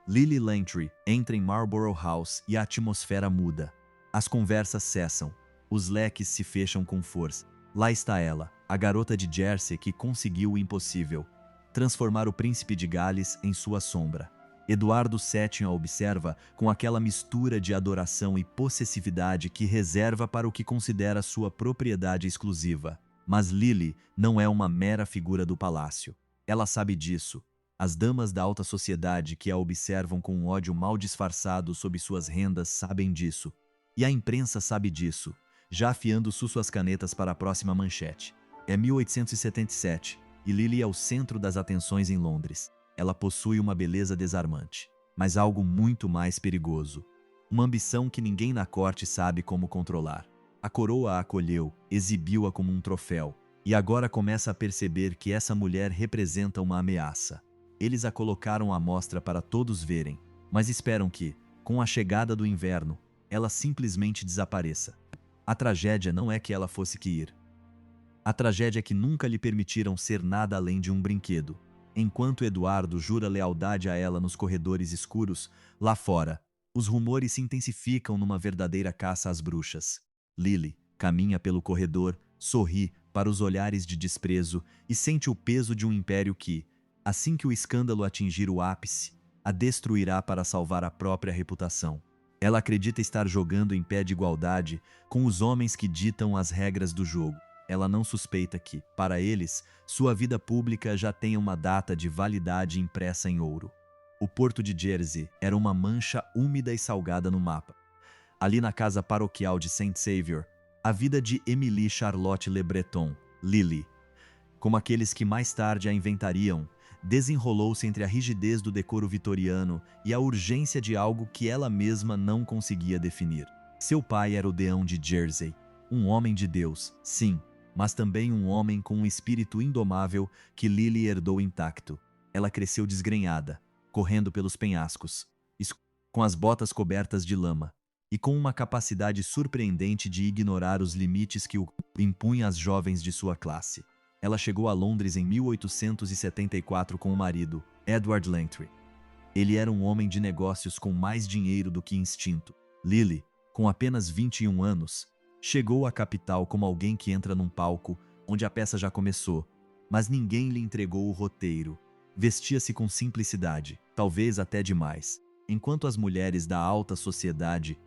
Lily Langtry entra em Marlborough House e a atmosfera muda. As conversas cessam. Os leques se fecham com força. Lá está ela, a garota de Jersey que conseguiu o impossível: transformar o príncipe de Gales em sua sombra. Eduardo VII a observa com aquela mistura de adoração e possessividade que reserva para o que considera sua propriedade exclusiva. Mas Lily não é uma mera figura do palácio. Ela sabe disso. As damas da alta sociedade que a observam com um ódio mal disfarçado sob suas rendas sabem disso. E a imprensa sabe disso, já afiando suas canetas para a próxima manchete. É 1877, e Lily é o centro das atenções em Londres. Ela possui uma beleza desarmante, mas algo muito mais perigoso. Uma ambição que ninguém na corte sabe como controlar. A coroa a acolheu, exibiu-a como um troféu, e agora começa a perceber que essa mulher representa uma ameaça. Eles a colocaram à mostra para todos verem, mas esperam que, com a chegada do inverno, ela simplesmente desapareça. A tragédia não é que ela fosse que ir. A tragédia é que nunca lhe permitiram ser nada além de um brinquedo. Enquanto Eduardo jura lealdade a ela nos corredores escuros, lá fora, os rumores se intensificam numa verdadeira caça às bruxas. Lily caminha pelo corredor, sorri para os olhares de desprezo e sente o peso de um império que, assim que o escândalo atingir o ápice, a destruirá para salvar a própria reputação. Ela acredita estar jogando em pé de igualdade com os homens que ditam as regras do jogo. Ela não suspeita que, para eles, sua vida pública já tenha uma data de validade impressa em ouro. O porto de Jersey era uma mancha úmida e salgada no mapa. Ali na casa paroquial de Saint Saviour, a vida de Émilie Charlotte Le Breton, Lily, como aqueles que mais tarde a inventariam, desenrolou-se entre a rigidez do decoro vitoriano e a urgência de algo que ela mesma não conseguia definir. Seu pai era o deão de Jersey, um homem de Deus, sim, mas também um homem com um espírito indomável que Lily herdou intacto. Ela cresceu desgrenhada, correndo pelos penhascos, com as botas cobertas de lama, e com uma capacidade surpreendente de ignorar os limites que o impunha às jovens de sua classe. Ela chegou a Londres em 1874 com o marido, Edward Langtry. Ele era um homem de negócios com mais dinheiro do que instinto. Lily, com apenas 21 anos, chegou à capital como alguém que entra num palco onde a peça já começou, mas ninguém lhe entregou o roteiro. Vestia-se com simplicidade, talvez até demais, enquanto as mulheres da alta sociedade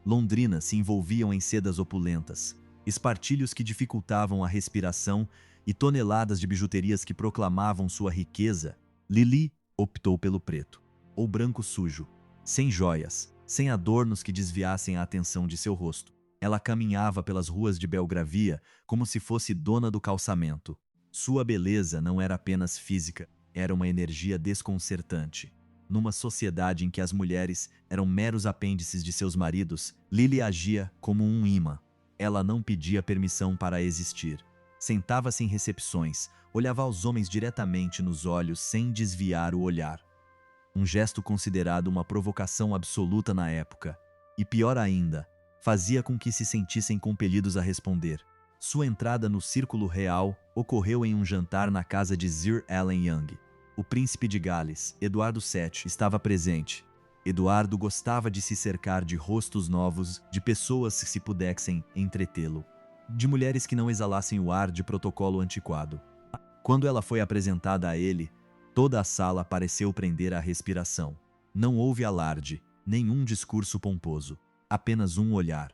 londrina se envolviam em sedas opulentas, espartilhos que dificultavam a respiração e toneladas de bijuterias que proclamavam sua riqueza. Lily optou pelo preto, ou branco sujo, sem joias, sem adornos que desviassem a atenção de seu rosto. Ela caminhava pelas ruas de Belgravia como se fosse dona do calçamento. Sua beleza não era apenas física, era uma energia desconcertante. Numa sociedade em que as mulheres eram meros apêndices de seus maridos, Lily agia como um imã. Ela não pedia permissão para existir. Sentava-se em recepções, olhava aos homens diretamente nos olhos sem desviar o olhar. Um gesto considerado uma provocação absoluta na época. E pior ainda, fazia com que se sentissem compelidos a responder. Sua entrada no círculo real ocorreu em um jantar na casa de Sir Allen Young. O príncipe de Gales, Eduardo VII, estava presente. Eduardo gostava de se cercar de rostos novos, de pessoas que se pudessem entretê-lo, de mulheres que não exalassem o ar de protocolo antiquado. Quando ela foi apresentada a ele, toda a sala pareceu prender a respiração. Não houve alarde, nenhum discurso pomposo, apenas um olhar.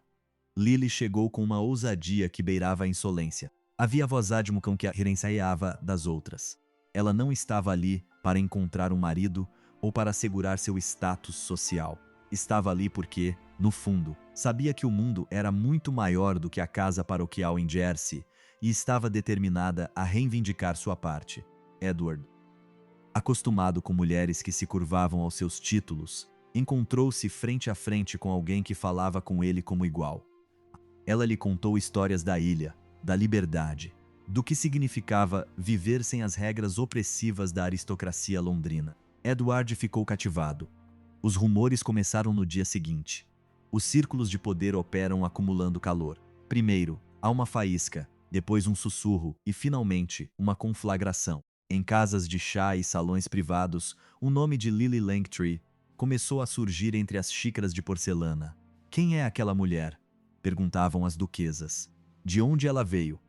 Lily chegou com uma ousadia que beirava a insolência. Havia voz ádmicam que a referenciava das outras. Ela não estava ali para encontrar um marido ou para assegurar seu status social. Estava ali porque, no fundo, sabia que o mundo era muito maior do que a casa paroquial em Jersey e estava determinada a reivindicar sua parte. Edward, acostumado com mulheres que se curvavam aos seus títulos, encontrou-se frente a frente com alguém que falava com ele como igual. Ela lhe contou histórias da ilha, da liberdade, do que significava viver sem as regras opressivas da aristocracia londrina. Edward ficou cativado. Os rumores começaram no dia seguinte. Os círculos de poder operam acumulando calor. Primeiro, há uma faísca, depois um sussurro e, finalmente, uma conflagração. Em casas de chá e salões privados, o nome de Lily Langtry começou a surgir entre as xícaras de porcelana. Quem é aquela mulher? Perguntavam as duquesas. De onde ela veio?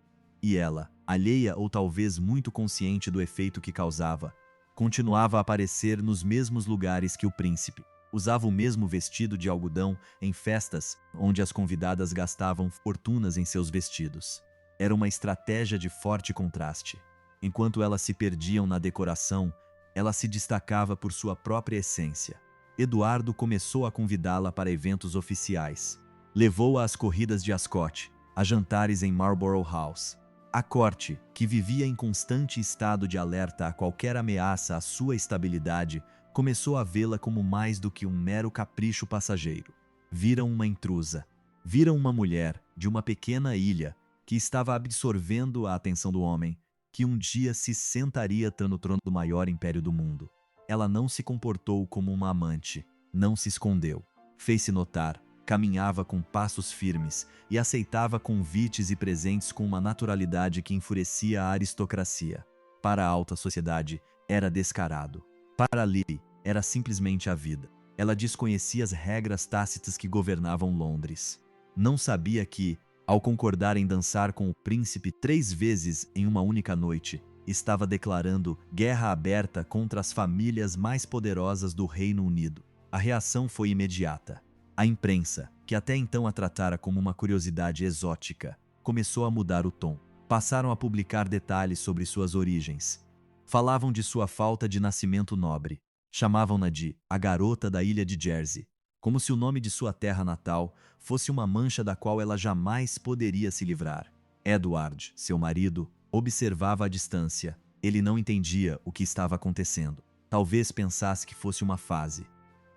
E ela, alheia ou talvez muito consciente do efeito que causava, continuava a aparecer nos mesmos lugares que o príncipe. Usava o mesmo vestido de algodão em festas onde as convidadas gastavam fortunas em seus vestidos. Era uma estratégia de forte contraste. Enquanto elas se perdiam na decoração, ela se destacava por sua própria essência. Eduardo começou a convidá-la para eventos oficiais. Levou-a às corridas de Ascot, a jantares em Marlborough House. A corte, que vivia em constante estado de alerta a qualquer ameaça à sua estabilidade, começou a vê-la como mais do que um mero capricho passageiro. Viram uma intrusa. Viram uma mulher de uma pequena ilha que estava absorvendo a atenção do homem, que um dia se sentaria no trono do maior império do mundo. Ela não se comportou como uma amante, não se escondeu. Fez-se notar, caminhava com passos firmes e aceitava convites e presentes com uma naturalidade que enfurecia a aristocracia. Para a alta sociedade, era descarado. Para Lily, era simplesmente a vida. Ela desconhecia as regras tácitas que governavam Londres. Não sabia que, ao concordar em dançar com o príncipe 3 vezes em uma única noite, estava declarando guerra aberta contra as famílias mais poderosas do Reino Unido. A reação foi imediata. A imprensa, que até então a tratara como uma curiosidade exótica, começou a mudar o tom. Passaram a publicar detalhes sobre suas origens. Falavam de sua falta de nascimento nobre. Chamavam-na de a garota da ilha de Jersey, como se o nome de sua terra natal fosse uma mancha da qual ela jamais poderia se livrar. Edward, seu marido, observava à distância. Ele não entendia o que estava acontecendo. Talvez pensasse que fosse uma fase.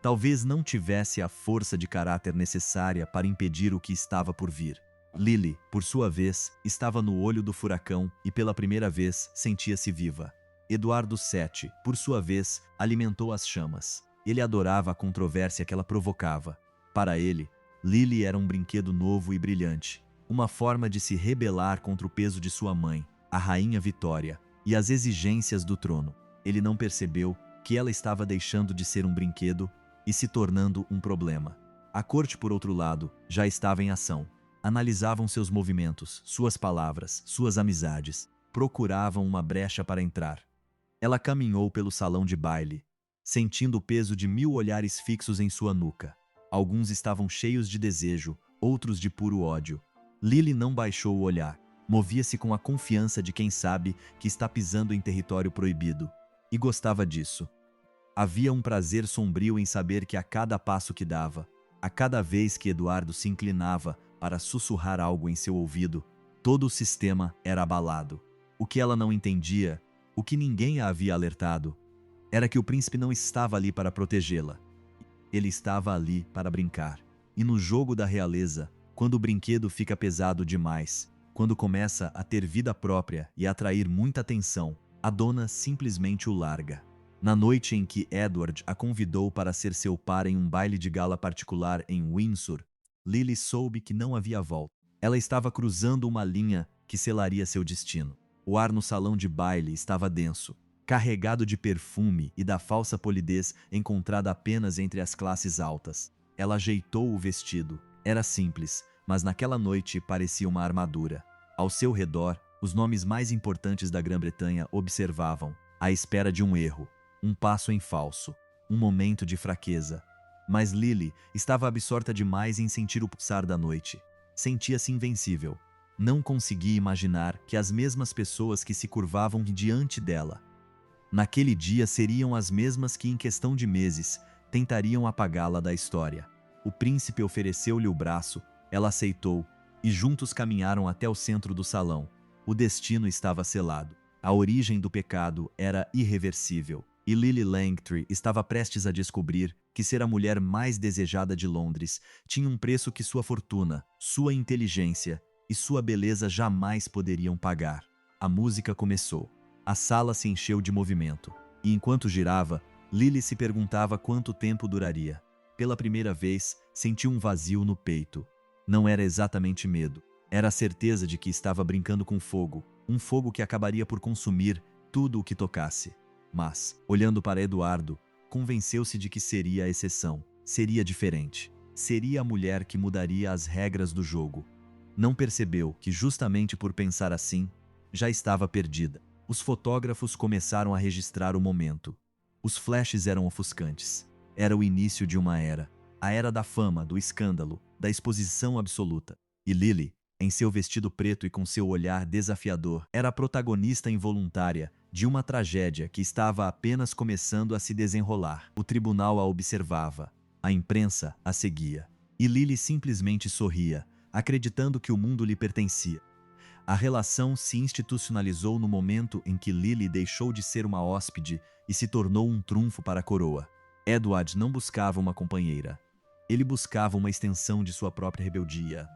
Talvez não tivesse a força de caráter necessária para impedir o que estava por vir. Lily, por sua vez, estava no olho do furacão e pela primeira vez sentia-se viva. Eduardo VII, por sua vez, alimentou as chamas. Ele adorava a controvérsia que ela provocava. Para ele, Lily era um brinquedo novo e brilhante, uma forma de se rebelar contra o peso de sua mãe, a rainha Vitória, e as exigências do trono. Ele não percebeu que ela estava deixando de ser um brinquedo e se tornando um problema. A corte, por outro lado, já estava em ação. Analisavam seus movimentos, suas palavras, suas amizades. Procuravam uma brecha para entrar. Ela caminhou pelo salão de baile, sentindo o peso de 1000 olhares fixos em sua nuca. Alguns estavam cheios de desejo, outros de puro ódio. Lily não baixou o olhar. Movia-se com a confiança de quem sabe que está pisando em território proibido. E gostava disso. Havia um prazer sombrio em saber que a cada passo que dava, a cada vez que Eduardo se inclinava para sussurrar algo em seu ouvido, todo o sistema era abalado. O que ela não entendia, o que ninguém a havia alertado, era que o príncipe não estava ali para protegê-la. Ele estava ali para brincar. E no jogo da realeza, quando o brinquedo fica pesado demais, quando começa a ter vida própria e a atrair muita atenção, a dona simplesmente o larga. Na noite em que Edward a convidou para ser seu par em um baile de gala particular em Windsor, Lily soube que não havia volta. Ela estava cruzando uma linha que selaria seu destino. O ar no salão de baile estava denso, carregado de perfume e da falsa polidez encontrada apenas entre as classes altas. Ela ajeitou o vestido. Era simples, mas naquela noite parecia uma armadura. Ao seu redor, os nomes mais importantes da Grã-Bretanha observavam, à espera de um erro, um passo em falso, um momento de fraqueza. Mas Lily estava absorta demais em sentir o pulsar da noite. Sentia-se invencível. Não conseguia imaginar que as mesmas pessoas que se curvavam diante dela, naquele dia seriam as mesmas que, em questão de meses, tentariam apagá-la da história. O príncipe ofereceu-lhe o braço, ela aceitou, e juntos caminharam até o centro do salão. O destino estava selado. A origem do pecado era irreversível, e Lily Langtry estava prestes a descobrir que ser a mulher mais desejada de Londres tinha um preço que sua fortuna, sua inteligência e sua beleza jamais poderiam pagar. A música começou. A sala se encheu de movimento, e enquanto girava, Lily se perguntava quanto tempo duraria. Pela primeira vez, sentiu um vazio no peito. Não era exatamente medo. Era a certeza de que estava brincando com fogo, um fogo que acabaria por consumir tudo o que tocasse. Mas, olhando para Eduardo, convenceu-se de que seria a exceção, seria diferente. Seria a mulher que mudaria as regras do jogo. Não percebeu que, justamente por pensar assim, já estava perdida. Os fotógrafos começaram a registrar o momento. Os flashes eram ofuscantes. Era o início de uma era. A era da fama, do escândalo, da exposição absoluta. E Lily, em seu vestido preto e com seu olhar desafiador, era a protagonista involuntária de uma tragédia que estava apenas começando a se desenrolar. O tribunal a observava. A imprensa a seguia. E Lily simplesmente sorria, acreditando que o mundo lhe pertencia. A relação se institucionalizou no momento em que Lily deixou de ser uma hóspede e se tornou um trunfo para a coroa. Edward não buscava uma companheira. Ele buscava uma extensão de sua própria rebeldia.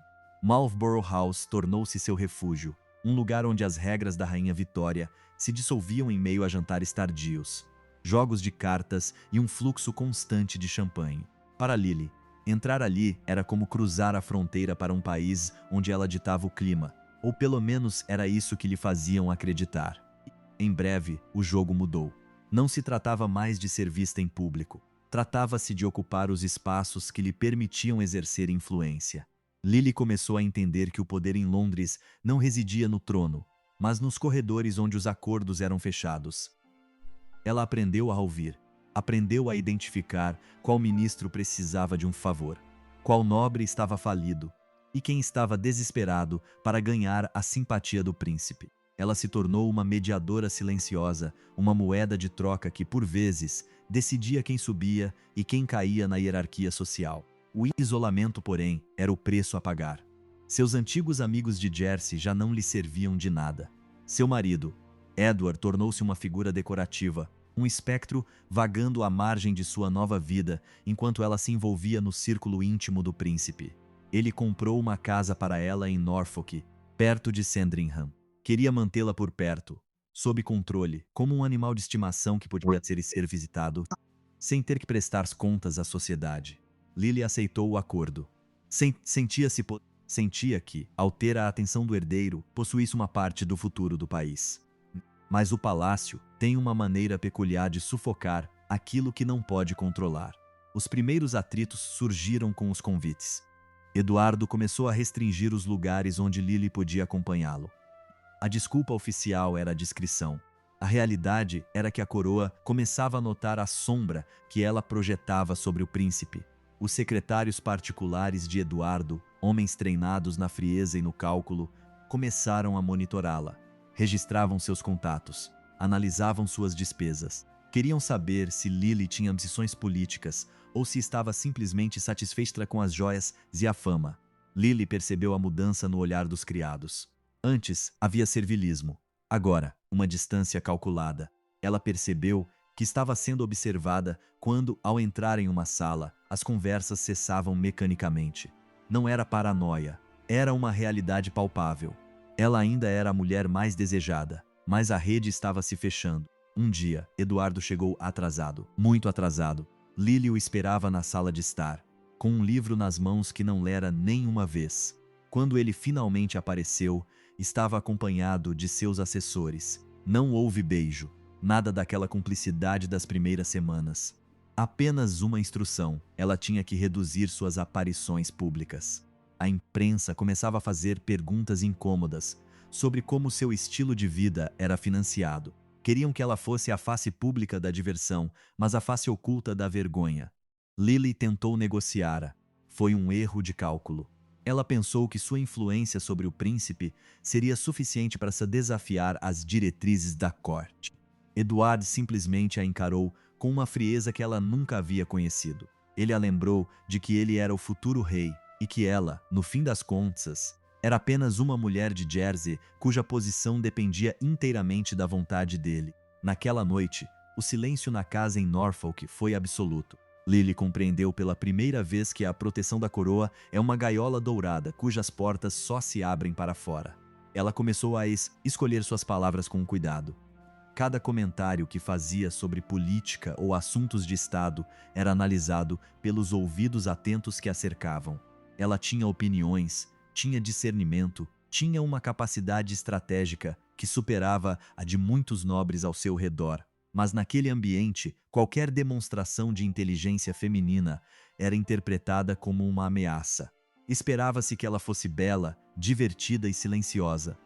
Marlborough House tornou-se seu refúgio, um lugar onde as regras da Rainha Vitória se dissolviam em meio a jantares tardios, jogos de cartas e um fluxo constante de champanhe. Para Lily, entrar ali era como cruzar a fronteira para um país onde ela ditava o clima, ou pelo menos era isso que lhe faziam acreditar. Em breve, o jogo mudou. Não se tratava mais de ser vista em público. Tratava-se de ocupar os espaços que lhe permitiam exercer influência. Lily começou a entender que o poder em Londres não residia no trono, mas nos corredores onde os acordos eram fechados. Ela aprendeu a ouvir, aprendeu a identificar qual ministro precisava de um favor, qual nobre estava falido e quem estava desesperado para ganhar a simpatia do príncipe. Ela se tornou uma mediadora silenciosa, uma moeda de troca que, por vezes, decidia quem subia e quem caía na hierarquia social. O isolamento, porém, era o preço a pagar. Seus antigos amigos de Jersey já não lhe serviam de nada. Seu marido, Edward, tornou-se uma figura decorativa, um espectro vagando à margem de sua nova vida enquanto ela se envolvia no círculo íntimo do príncipe. Ele comprou uma casa para ela em Norfolk, perto de Sandringham. Queria mantê-la por perto, sob controle, como um animal de estimação que podia ser visitado, sem ter que prestar contas à sociedade. Lily aceitou o acordo. Sentia que, ao ter a atenção do herdeiro, possuísse uma parte do futuro do país. Mas o palácio tem uma maneira peculiar de sufocar aquilo que não pode controlar. Os primeiros atritos surgiram com os convites. Eduardo começou a restringir os lugares onde Lily podia acompanhá-lo. A desculpa oficial era a discrição. A realidade era que a coroa começava a notar a sombra que ela projetava sobre o príncipe. Os secretários particulares de Eduardo, homens treinados na frieza e no cálculo, começaram a monitorá-la. Registravam seus contatos, analisavam suas despesas. Queriam saber se Lily tinha ambições políticas ou se estava simplesmente satisfeita com as joias e a fama. Lily percebeu a mudança no olhar dos criados. Antes, havia servilismo. Agora, uma distância calculada. Ela percebeu que estava sendo observada quando, ao entrar em uma sala, as conversas cessavam mecanicamente. Não era paranoia, era uma realidade palpável. Ela ainda era a mulher mais desejada, mas a rede estava se fechando. Um dia, Eduardo chegou atrasado, muito atrasado. Lily o esperava na sala de estar, com um livro nas mãos que não lera nem uma vez. Quando ele finalmente apareceu, estava acompanhado de seus assessores. Não houve beijo, nada daquela cumplicidade das primeiras semanas. Apenas uma instrução: ela tinha que reduzir suas aparições públicas. A imprensa começava a fazer perguntas incômodas sobre como seu estilo de vida era financiado. Queriam que ela fosse a face pública da diversão, mas a face oculta da vergonha. Lily tentou negociar. Foi um erro de cálculo. Ela pensou que sua influência sobre o príncipe seria suficiente para se desafiar às diretrizes da corte. Edward simplesmente a encarou com uma frieza que ela nunca havia conhecido. Ele a lembrou de que ele era o futuro rei e que ela, no fim das contas, era apenas uma mulher de Jersey cuja posição dependia inteiramente da vontade dele. Naquela noite, o silêncio na casa em Norfolk foi absoluto. Lily compreendeu pela primeira vez que a proteção da coroa é uma gaiola dourada cujas portas só se abrem para fora. Ela começou a escolher suas palavras com cuidado. Cada comentário que fazia sobre política ou assuntos de Estado era analisado pelos ouvidos atentos que a cercavam. Ela tinha opiniões, tinha discernimento, tinha uma capacidade estratégica que superava a de muitos nobres ao seu redor. Mas naquele ambiente, qualquer demonstração de inteligência feminina era interpretada como uma ameaça. Esperava-se que ela fosse bela, divertida e silenciosa.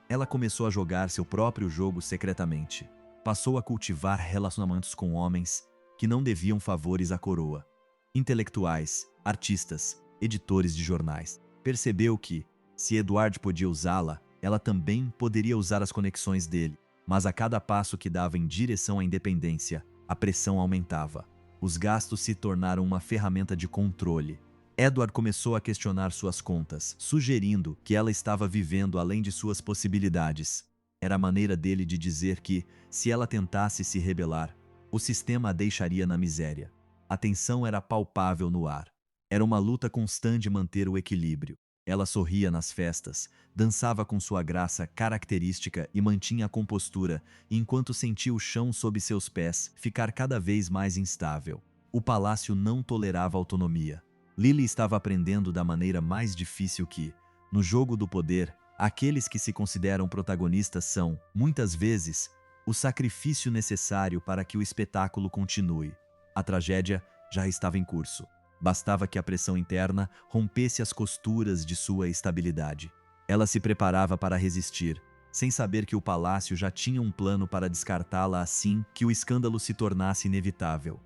Ela começou a jogar seu próprio jogo secretamente. Passou a cultivar relacionamentos com homens que não deviam favores à coroa. Intelectuais, artistas, editores de jornais. Percebeu que, se Edward podia usá-la, ela também poderia usar as conexões dele. Mas a cada passo que dava em direção à independência, a pressão aumentava. Os gastos se tornaram uma ferramenta de controle. Edward começou a questionar suas contas, sugerindo que ela estava vivendo além de suas possibilidades. Era a maneira dele de dizer que, se ela tentasse se rebelar, o sistema a deixaria na miséria. A tensão era palpável no ar. Era uma luta constante manter o equilíbrio. Ela sorria nas festas, dançava com sua graça característica e mantinha a compostura, enquanto sentia o chão sob seus pés ficar cada vez mais instável. O palácio não tolerava autonomia. Lily estava aprendendo da maneira mais difícil que, no jogo do poder, aqueles que se consideram protagonistas são, muitas vezes, o sacrifício necessário para que o espetáculo continue. A tragédia já estava em curso. Bastava que a pressão interna rompesse as costuras de sua estabilidade. Ela se preparava para resistir, sem saber que o palácio já tinha um plano para descartá-la assim que o escândalo se tornasse inevitável.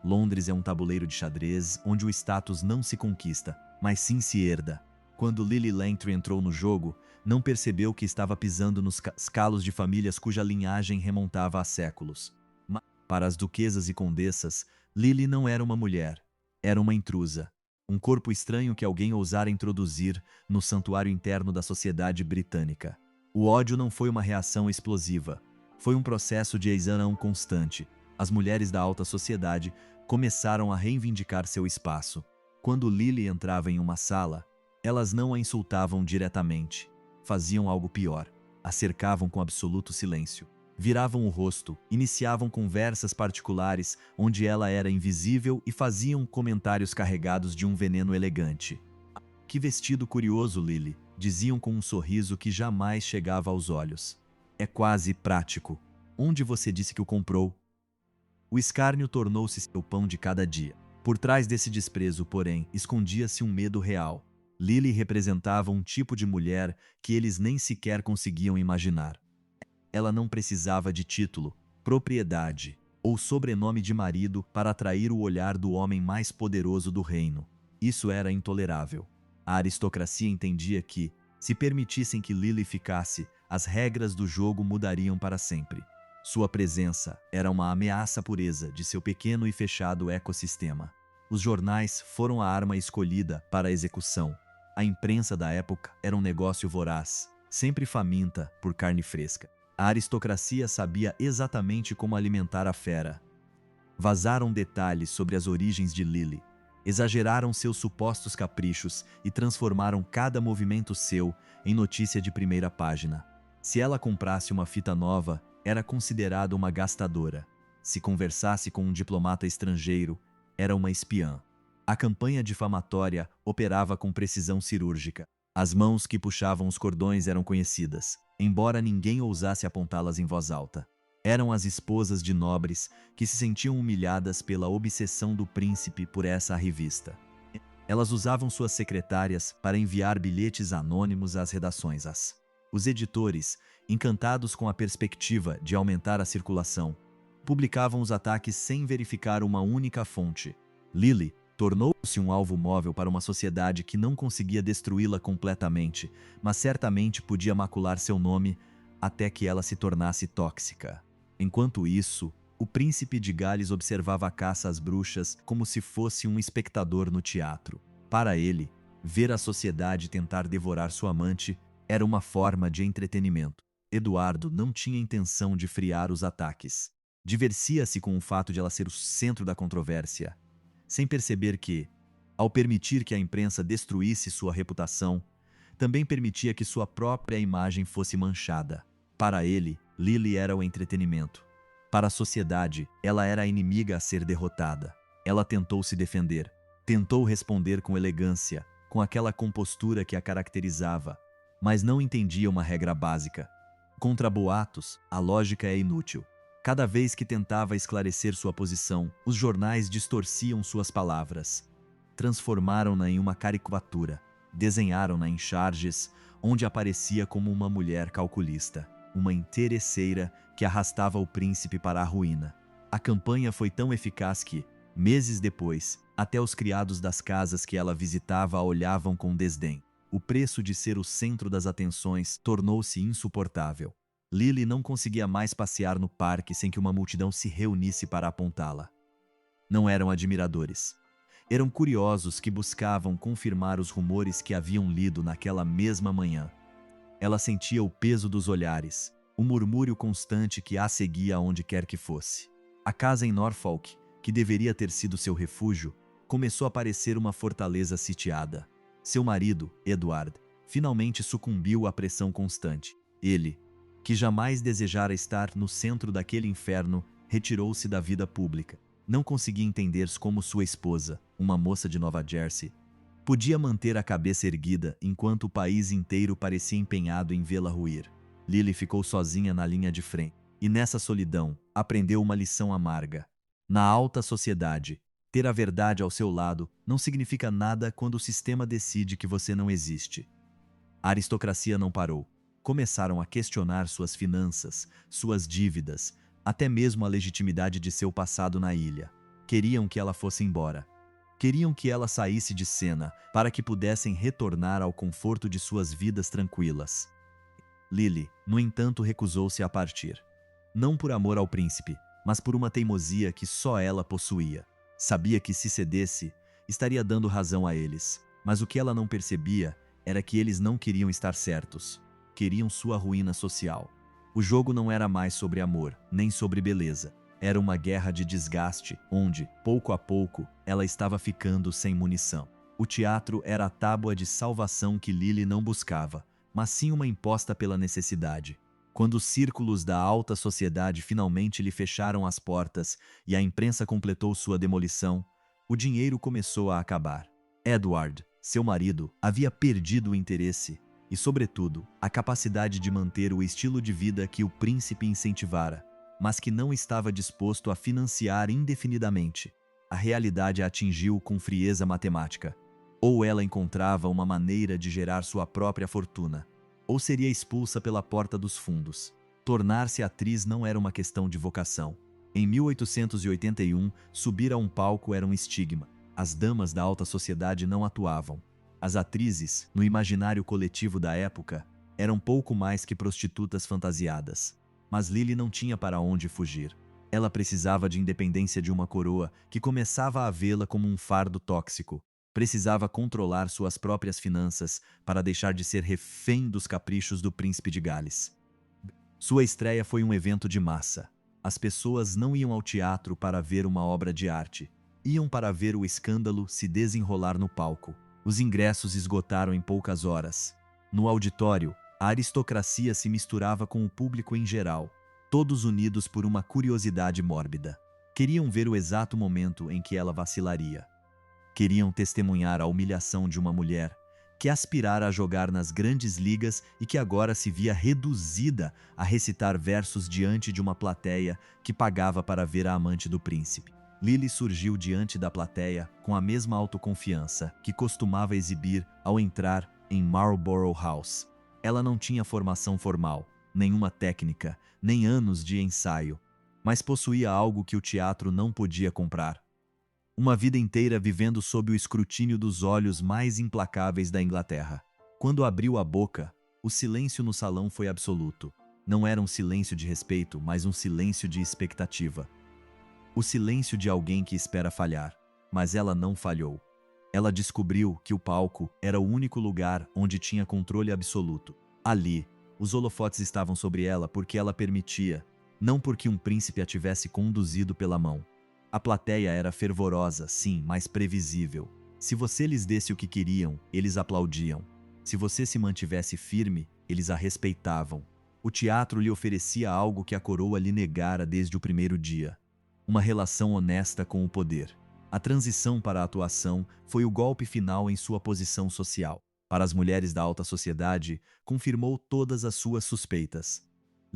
Londres é um tabuleiro de xadrez onde o status não se conquista, mas sim se herda. Quando Lily Langtry entrou no jogo, não percebeu que estava pisando nos calos de famílias cuja linhagem remontava há séculos. Mas, para as duquesas e condessas, Lily não era uma mulher. Era uma intrusa, um corpo estranho que alguém ousara introduzir no santuário interno da sociedade britânica. O ódio não foi uma reação explosiva, foi um processo de exaustão constante. As mulheres da alta sociedade começaram a reivindicar seu espaço. Quando Lily entrava em uma sala, elas não a insultavam diretamente. Faziam algo pior, a cercavam com absoluto silêncio. Viravam o rosto, iniciavam conversas particulares onde ela era invisível e faziam comentários carregados de um veneno elegante. Que vestido curioso, Lily, diziam com um sorriso que jamais chegava aos olhos. É quase prático. Onde você disse que o comprou? O escárnio tornou-se seu pão de cada dia. Por trás desse desprezo, porém, escondia-se um medo real. Lily representava um tipo de mulher que eles nem sequer conseguiam imaginar. Ela não precisava de título, propriedade ou sobrenome de marido para atrair o olhar do homem mais poderoso do reino. Isso era intolerável. A aristocracia entendia que, se permitissem que Lily ficasse, as regras do jogo mudariam para sempre. Sua presença era uma ameaça à pureza de seu pequeno e fechado ecossistema. Os jornais foram a arma escolhida para a execução. A imprensa da época era um negócio voraz, sempre faminta por carne fresca. A aristocracia sabia exatamente como alimentar a fera. Vazaram detalhes sobre as origens de Lily, exageraram seus supostos caprichos e transformaram cada movimento seu em notícia de primeira página. Se ela comprasse uma fita nova, era considerada uma gastadora. Se conversasse com um diplomata estrangeiro, era uma espiã. A campanha difamatória operava com precisão cirúrgica. As mãos que puxavam os cordões eram conhecidas, embora ninguém ousasse apontá-las em voz alta. Eram as esposas de nobres que se sentiam humilhadas pela obsessão do príncipe por essa revista. Elas usavam suas secretárias para enviar bilhetes anônimos às redações. Os editores, encantados com a perspectiva de aumentar a circulação, publicavam os ataques sem verificar uma única fonte. Lily tornou-se um alvo móvel para uma sociedade que não conseguia destruí-la completamente, mas certamente podia macular seu nome até que ela se tornasse tóxica. Enquanto isso, o príncipe de Gales observava a caça às bruxas como se fosse um espectador no teatro. Para ele, ver a sociedade tentar devorar sua amante era uma forma de entretenimento. Eduardo não tinha intenção de friar os ataques. Divertia-se com o fato de ela ser o centro da controvérsia, sem perceber que, ao permitir que a imprensa destruísse sua reputação, também permitia que sua própria imagem fosse manchada. Para ele, Lily era o entretenimento. Para a sociedade, ela era a inimiga a ser derrotada. Ela tentou se defender, tentou responder com elegância, com aquela compostura que a caracterizava, mas não entendia uma regra básica. Contra boatos, a lógica é inútil. Cada vez que tentava esclarecer sua posição, os jornais distorciam suas palavras. Transformaram-na em uma caricatura. Desenharam-na em charges, onde aparecia como uma mulher calculista, uma interesseira que arrastava o príncipe para a ruína. A campanha foi tão eficaz que, meses depois, até os criados das casas que ela visitava a olhavam com desdém. O preço de ser o centro das atenções tornou-se insuportável. Lily não conseguia mais passear no parque sem que uma multidão se reunisse para apontá-la. Não eram admiradores. Eram curiosos que buscavam confirmar os rumores que haviam lido naquela mesma manhã. Ela sentia o peso dos olhares, o murmúrio constante que a seguia aonde quer que fosse. A casa em Norfolk, que deveria ter sido seu refúgio, começou a parecer uma fortaleza sitiada. Seu marido, Edward, finalmente sucumbiu à pressão constante. Ele, que jamais desejara estar no centro daquele inferno, retirou-se da vida pública. Não conseguia entender como sua esposa, uma moça de Nova Jersey, podia manter a cabeça erguida enquanto o país inteiro parecia empenhado em vê-la ruir. Lily ficou sozinha na linha de frente, e nessa solidão, aprendeu uma lição amarga. Na alta sociedade, ter a verdade ao seu lado não significa nada quando o sistema decide que você não existe. A aristocracia não parou. Começaram a questionar suas finanças, suas dívidas, até mesmo a legitimidade de seu passado na ilha. Queriam que ela fosse embora. Queriam que ela saísse de cena para que pudessem retornar ao conforto de suas vidas tranquilas. Lily, no entanto, recusou-se a partir. Não por amor ao príncipe, mas por uma teimosia que só ela possuía. Sabia que se cedesse, estaria dando razão a eles, mas o que ela não percebia era que eles não queriam estar certos. Queriam sua ruína social. O jogo não era mais sobre amor, nem sobre beleza. Era uma guerra de desgaste, onde, pouco a pouco, ela estava ficando sem munição. O teatro era a tábua de salvação que Lily não buscava, mas sim uma imposta pela necessidade. Quando os círculos da alta sociedade finalmente lhe fecharam as portas e a imprensa completou sua demolição, o dinheiro começou a acabar. Edward, seu marido, havia perdido o interesse e, sobretudo, a capacidade de manter o estilo de vida que o príncipe incentivara, mas que não estava disposto a financiar indefinidamente. A realidade a atingiu com frieza matemática. Ou ela encontrava uma maneira de gerar sua própria fortuna, ou seria expulsa pela porta dos fundos. Tornar-se atriz não era uma questão de vocação. Em 1881, subir a um palco era um estigma. As damas da alta sociedade não atuavam. As atrizes, no imaginário coletivo da época, eram pouco mais que prostitutas fantasiadas. Mas Lily não tinha para onde fugir. Ela precisava de independência de uma coroa que começava a vê-la como um fardo tóxico. Precisava controlar suas próprias finanças para deixar de ser refém dos caprichos do príncipe de Gales. Sua estreia foi um evento de massa. As pessoas não iam ao teatro para ver uma obra de arte. Iam para ver o escândalo se desenrolar no palco. Os ingressos esgotaram em poucas horas. No auditório, a aristocracia se misturava com o público em geral, todos unidos por uma curiosidade mórbida. Queriam ver o exato momento em que ela vacilaria. Queriam testemunhar a humilhação de uma mulher que aspirara a jogar nas grandes ligas e que agora se via reduzida a recitar versos diante de uma plateia que pagava para ver a amante do príncipe. Lily surgiu diante da plateia com a mesma autoconfiança que costumava exibir ao entrar em Marlborough House. Ela não tinha formação formal, nenhuma técnica, nem anos de ensaio, mas possuía algo que o teatro não podia comprar. Uma vida inteira vivendo sob o escrutínio dos olhos mais implacáveis da Inglaterra. Quando abriu a boca, o silêncio no salão foi absoluto. Não era um silêncio de respeito, mas um silêncio de expectativa. O silêncio de alguém que espera falhar. Mas ela não falhou. Ela descobriu que o palco era o único lugar onde tinha controle absoluto. Ali, os holofotes estavam sobre ela porque ela permitia, não porque um príncipe a tivesse conduzido pela mão. A plateia era fervorosa, sim, mas previsível. Se você lhes desse o que queriam, eles aplaudiam. Se você se mantivesse firme, eles a respeitavam. O teatro lhe oferecia algo que a coroa lhe negara desde o primeiro dia. Uma relação honesta com o poder. A transição para a atuação foi o golpe final em sua posição social. Para as mulheres da alta sociedade, confirmou todas as suas suspeitas.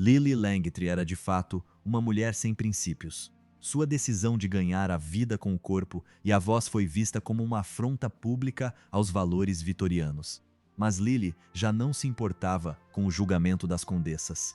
Lily Langtry era de fato uma mulher sem princípios. Sua decisão de ganhar a vida com o corpo e a voz foi vista como uma afronta pública aos valores vitorianos. Mas Lily já não se importava com o julgamento das condessas.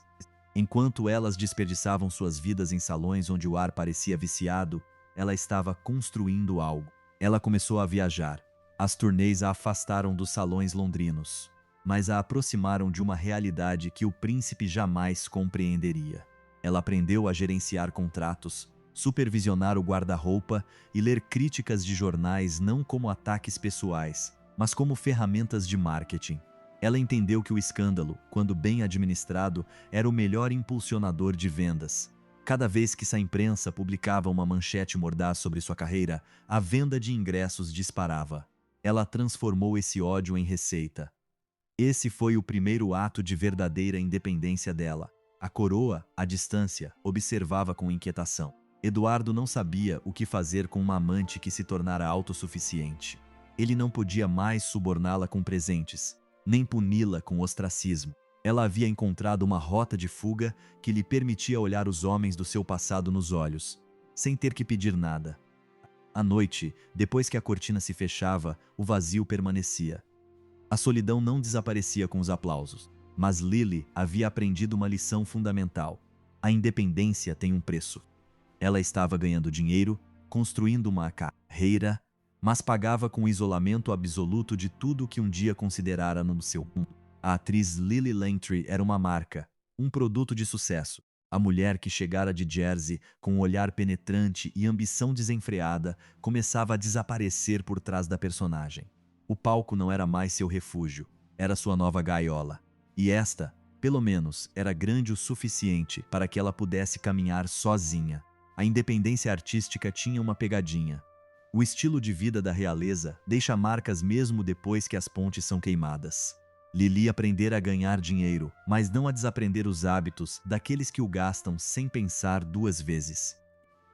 Enquanto elas desperdiçavam suas vidas em salões onde o ar parecia viciado, ela estava construindo algo. Ela começou a viajar. As turnês a afastaram dos salões londrinos, mas a aproximaram de uma realidade que o príncipe jamais compreenderia. Ela aprendeu a gerenciar contratos, supervisionar o guarda-roupa e ler críticas de jornais não como ataques pessoais, mas como ferramentas de marketing. Ela entendeu que o escândalo, quando bem administrado, era o melhor impulsionador de vendas. Cada vez que a imprensa publicava uma manchete mordaz sobre sua carreira, a venda de ingressos disparava. Ela transformou esse ódio em receita. Esse foi o primeiro ato de verdadeira independência dela. A coroa, à distância, observava com inquietação. Eduardo não sabia o que fazer com uma amante que se tornara autossuficiente. Ele não podia mais suborná-la com presentes, nem puni-la com ostracismo. Ela havia encontrado uma rota de fuga que lhe permitia olhar os homens do seu passado nos olhos, sem ter que pedir nada. À noite, depois que a cortina se fechava, o vazio permanecia. A solidão não desaparecia com os aplausos, mas Lily havia aprendido uma lição fundamental. A independência tem um preço. Ela estava ganhando dinheiro, construindo uma carreira, mas pagava com o isolamento absoluto de tudo o que um dia considerara no seu mundo. A atriz Lily Langtry era uma marca, um produto de sucesso. A mulher que chegara de Jersey com um olhar penetrante e ambição desenfreada começava a desaparecer por trás da personagem. O palco não era mais seu refúgio, era sua nova gaiola. E esta, pelo menos, era grande o suficiente para que ela pudesse caminhar sozinha. A independência artística tinha uma pegadinha. O estilo de vida da realeza deixa marcas mesmo depois que as pontes são queimadas. Lily aprendera a ganhar dinheiro, mas não a desaprender os hábitos daqueles que o gastam sem pensar duas vezes.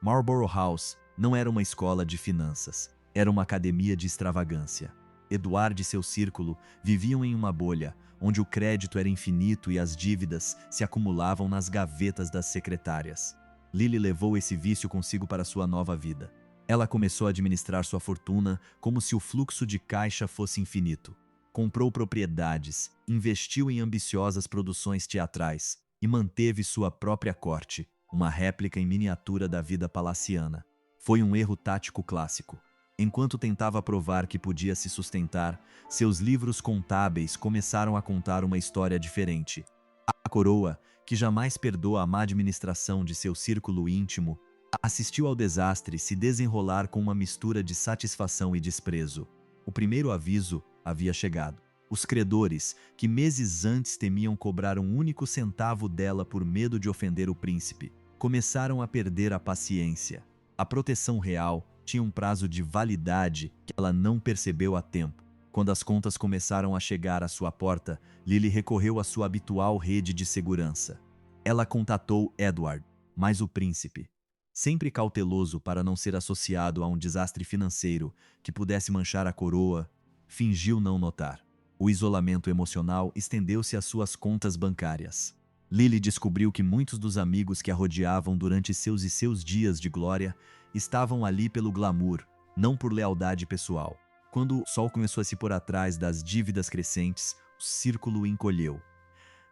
Marlborough House não era uma escola de finanças, era uma academia de extravagância. Eduardo e seu círculo viviam em uma bolha, onde o crédito era infinito e as dívidas se acumulavam nas gavetas das secretárias. Lily levou esse vício consigo para sua nova vida. Ela começou a administrar sua fortuna como se o fluxo de caixa fosse infinito. Comprou propriedades, investiu em ambiciosas produções teatrais e manteve sua própria corte, uma réplica em miniatura da vida palaciana. Foi um erro tático clássico. Enquanto tentava provar que podia se sustentar, seus livros contábeis começaram a contar uma história diferente. A coroa, que jamais perdoa a má administração de seu círculo íntimo, assistiu ao desastre se desenrolar com uma mistura de satisfação e desprezo. O primeiro aviso havia chegado. Os credores, que meses antes temiam cobrar um único centavo dela por medo de ofender o príncipe, começaram a perder a paciência. A proteção real tinha um prazo de validade que ela não percebeu a tempo. Quando as contas começaram a chegar à sua porta, Lily recorreu à sua habitual rede de segurança. Ela contatou Edward, mas o príncipe, sempre cauteloso para não ser associado a um desastre financeiro que pudesse manchar a coroa, fingiu não notar. O isolamento emocional estendeu-se às suas contas bancárias. Lily descobriu que muitos dos amigos que a rodeavam durante seus dias de glória estavam ali pelo glamour, não por lealdade pessoal. Quando o sol começou a se pôr atrás das dívidas crescentes, o círculo encolheu.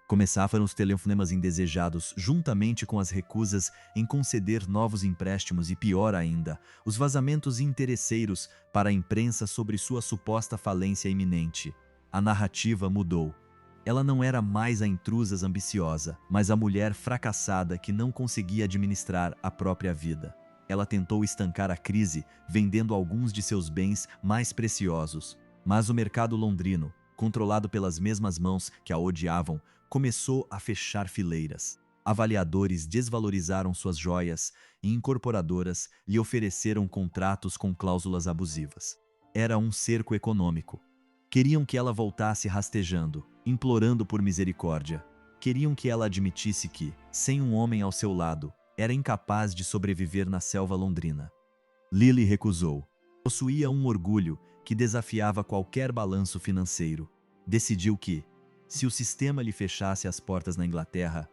Começaram os telefonemas indesejados, juntamente com as recusas em conceder novos empréstimos e, pior ainda, os vazamentos interesseiros para a imprensa sobre sua suposta falência iminente. A narrativa mudou. Ela não era mais a intrusa ambiciosa, mas a mulher fracassada que não conseguia administrar a própria vida. Ela tentou estancar a crise, vendendo alguns de seus bens mais preciosos. Mas o mercado londrino, controlado pelas mesmas mãos que a odiavam, começou a fechar fileiras. Avaliadores desvalorizaram suas joias e incorporadoras lhe ofereceram contratos com cláusulas abusivas. Era um cerco econômico. Queriam que ela voltasse rastejando, implorando por misericórdia. Queriam que ela admitisse que, sem um homem ao seu lado, era incapaz de sobreviver na selva londrina. Lily recusou. Possuía um orgulho que desafiava qualquer balanço financeiro. Decidiu que, se o sistema lhe fechasse as portas na Inglaterra,